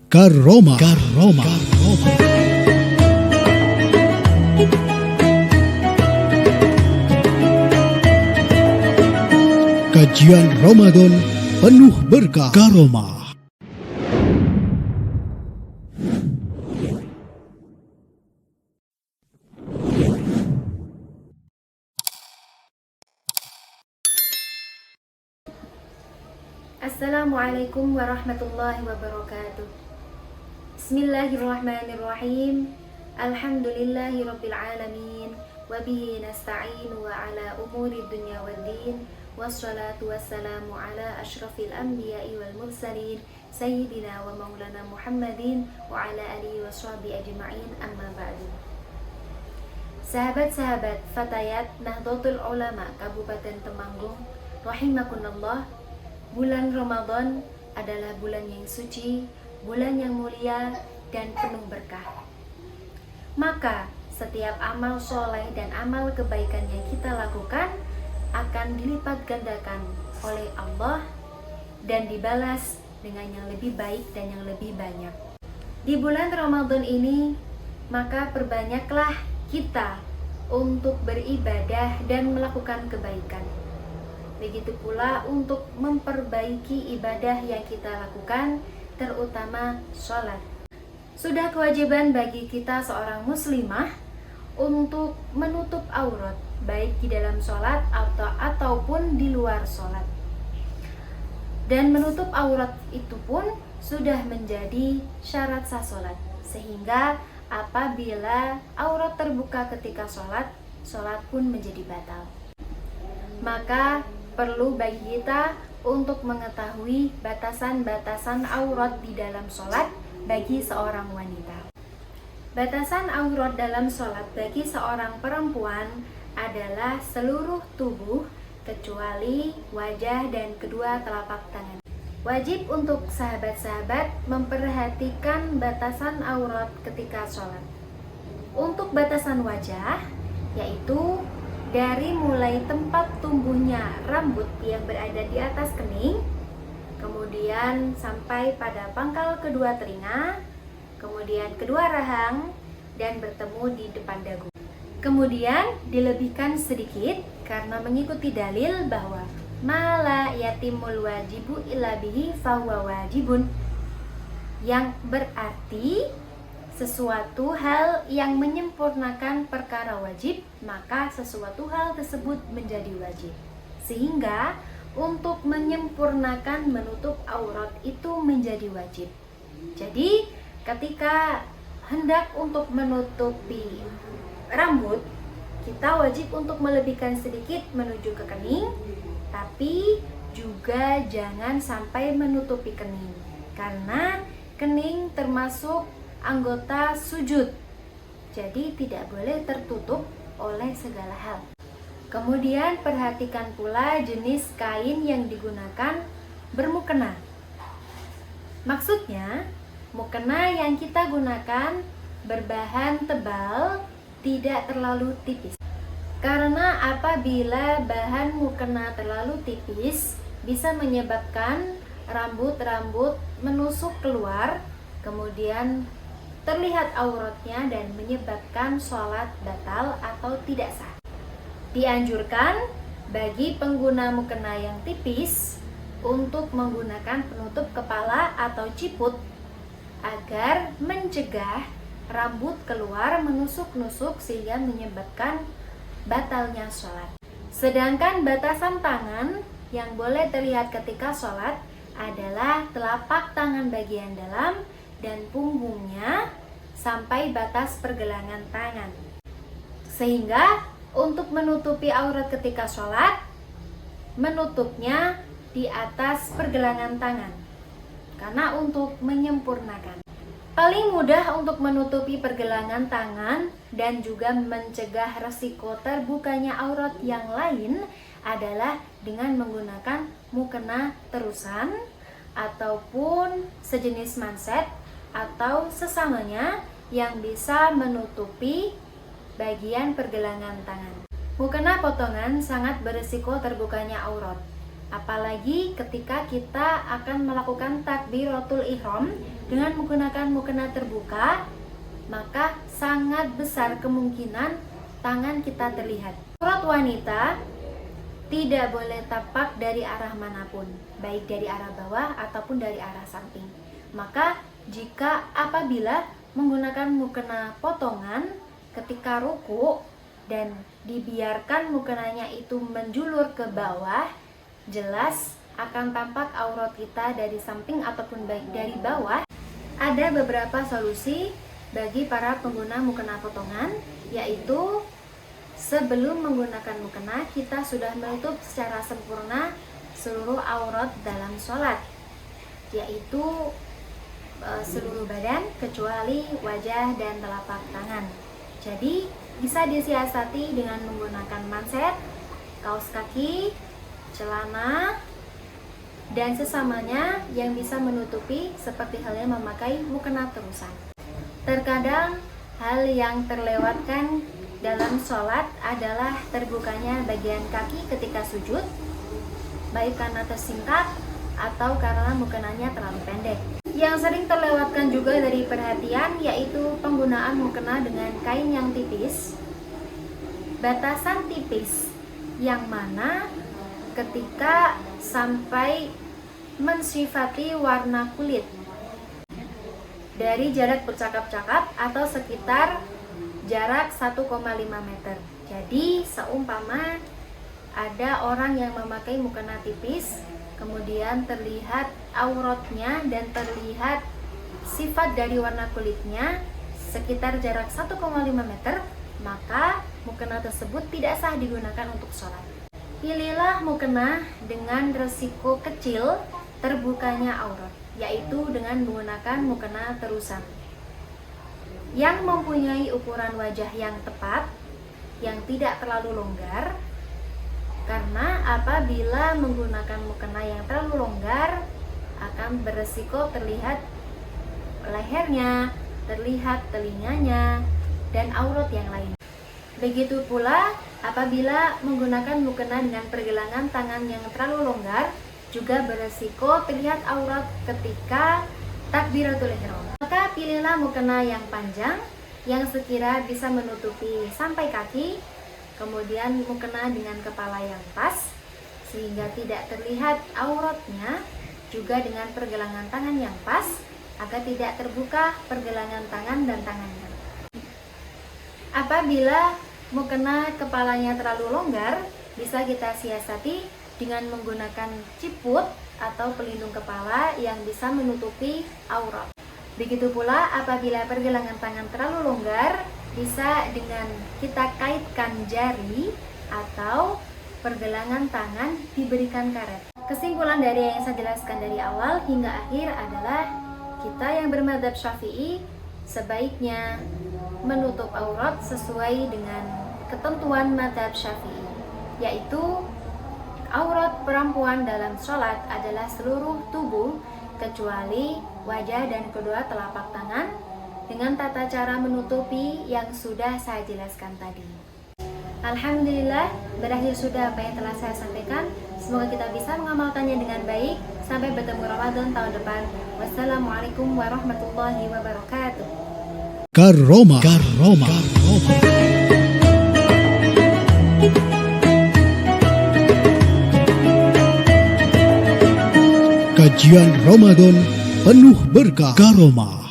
Karoma. Kajian Ramadan penuh berkah. Karoma. Assalamualaikum warahmatullahi wabarakatuh. Bismillahirrahmanirrahim. Alhamdulillahirabbil alamin wa bihi nasta'inu wa ala umuri dunya waddin. Wassalatu wassalamu ala asyrafil anbiya'i wal mursalin sayyidina wa maulana Muhammadin wa ala alihi washabihi ajma'in, amma ba'du. Sahabat-sahabat Fatayat Nahdlatul Ulama Kabupaten Temanggung, rahimakumullah. Bulan Ramadan adalah bulan yang suci, bulan yang mulia dan penuh berkah. Maka setiap amal soleh dan amal kebaikan yang kita lakukan akan dilipat gandakan oleh Allah dan dibalas dengan yang lebih baik dan yang lebih banyak. Di bulan Ramadan ini, maka perbanyaklah kita untuk beribadah dan melakukan kebaikan. Begitu pula untuk memperbaiki ibadah yang kita lakukan, terutama sholat. Sudah kewajiban bagi kita seorang muslimah untuk menutup aurat, baik di dalam sholat ataupun di luar sholat. Dan menutup aurat itu pun sudah menjadi syarat sah sholat, sehingga apabila aurat terbuka ketika sholat, sholat pun menjadi batal. Maka perlu bagi kita untuk mengetahui batasan-batasan aurat di dalam sholat bagi seorang wanita. Batasan aurat dalam sholat bagi seorang perempuan adalah seluruh tubuh kecuali wajah dan kedua telapak tangan. Wajib untuk sahabat-sahabat memperhatikan batasan aurat ketika sholat. Untuk batasan wajah, yaitu dari mulai tempat tumbuhnya rambut yang berada di atas kening, kemudian sampai pada pangkal kedua telinga, kemudian kedua rahang, dan bertemu di depan dagu. Kemudian dilebihkan sedikit karena mengikuti dalil bahwa mala yatimul wajibu illa bihi fahuwa wajibun, yang berarti sesuatu hal yang menyempurnakan perkara wajib, maka sesuatu hal tersebut menjadi wajib. Sehingga untuk menyempurnakan menutup aurat itu menjadi wajib. Jadi ketika hendak untuk menutupi rambut, kita wajib untuk melebihkan sedikit menuju ke kening, tapi juga jangan sampai menutupi kening, karena kening termasuk anggota sujud, jadi tidak boleh tertutup oleh segala hal. Kemudian perhatikan pula jenis kain yang digunakan bermukena. Maksudnya, mukena yang kita gunakan berbahan tebal, tidak terlalu tipis. Karena apabila bahan mukena terlalu tipis, bisa menyebabkan rambut-rambut menusuk keluar, kemudian terlihat auratnya dan menyebabkan sholat batal atau tidak sah. Dianjurkan bagi pengguna mukena yang tipis untuk menggunakan penutup kepala atau ciput agar mencegah rambut keluar menusuk-nusuk sehingga menyebabkan batalnya sholat. Sedangkan batasan tangan yang boleh terlihat ketika sholat adalah telapak tangan bagian dalam dan punggungnya sampai batas pergelangan tangan. Sehingga untuk menutupi aurat ketika sholat, menutupnya di atas pergelangan tangan, karena untuk menyempurnakan. Paling mudah untuk menutupi pergelangan tangan dan juga mencegah resiko terbukanya aurat yang lain adalah dengan menggunakan mukena terusan ataupun sejenis manset atau sesamanya yang bisa menutupi bagian pergelangan tangan. Mukena potongan sangat berisiko terbukanya aurat, apalagi ketika kita akan melakukan takbiratul ihram dengan menggunakan mukena terbuka, maka sangat besar kemungkinan tangan kita terlihat. Aurat wanita tidak boleh tampak dari arah manapun, baik dari arah bawah ataupun dari arah samping. Maka jika apabila menggunakan mukena potongan ketika ruku dan dibiarkan mukenanya itu menjulur ke bawah, jelas akan tampak aurat kita dari samping ataupun baik dari bawah. Ada beberapa solusi bagi para pengguna mukena potongan, yaitu sebelum menggunakan mukena kita sudah menutup secara sempurna seluruh aurat dalam sholat, yaitu seluruh badan kecuali wajah dan telapak tangan. Jadi bisa disiasati dengan menggunakan manset, kaos kaki, celana, dan sesamanya yang bisa menutupi, seperti halnya memakai mukena terusan. Terkadang hal yang terlewatkan dalam sholat adalah terbukanya bagian kaki ketika sujud, baik karena tersingkap atau karena mukenanya terlalu pendek. Yang sering terlewatkan juga dari perhatian yaitu penggunaan mukena dengan kain yang tipis, batasan tipis yang mana ketika sampai mensifati warna kulit dari jarak bercakap-cakap atau sekitar jarak 1,5 meter. Jadi seumpama ada orang yang memakai mukena tipis, kemudian terlihat auratnya dan terlihat sifat dari warna kulitnya sekitar jarak 1,5 meter, maka mukena tersebut tidak sah digunakan untuk sholat. Pilihlah mukena dengan resiko kecil terbukanya aurat, yaitu dengan menggunakan mukena terusan yang mempunyai ukuran wajah yang tepat, yang tidak terlalu longgar. Karena apabila menggunakan mukena yang terlalu longgar akan beresiko terlihat lehernya, terlihat telinganya, dan aurat yang lain. Begitu pula apabila menggunakan mukena dengan pergelangan tangan yang terlalu longgar, juga beresiko terlihat aurat ketika takbiratul ihram. Maka pilihlah mukena yang panjang yang sekira bisa menutupi sampai kaki, kemudian mukena dengan kepala yang pas sehingga tidak terlihat auratnya, juga dengan pergelangan tangan yang pas agar tidak terbuka pergelangan tangan dan tangannya. Apabila mukena kepalanya terlalu longgar, bisa kita siasati dengan menggunakan ciput atau pelindung kepala yang bisa menutupi aurat. Begitu pula apabila pergelangan tangan terlalu longgar, bisa dengan kita kaitkan jari atau pergelangan tangan diberikan karet. Kesimpulan dari yang saya jelaskan dari awal hingga akhir adalah kita yang bermadzhab Syafi'i sebaiknya menutup aurat sesuai dengan ketentuan madzhab Syafi'i, yaitu aurat perempuan dalam sholat adalah seluruh tubuh kecuali wajah dan kedua telapak tangan, dengan tata cara menutupi yang sudah saya jelaskan tadi. Alhamdulillah, berakhir sudah apa yang telah saya sampaikan. Semoga kita bisa mengamalkannya dengan baik. Sampai bertemu Ramadan tahun depan. Wassalamualaikum warahmatullahi wabarakatuh. Karoma. Kajian Ramadan penuh berkah. Karoma.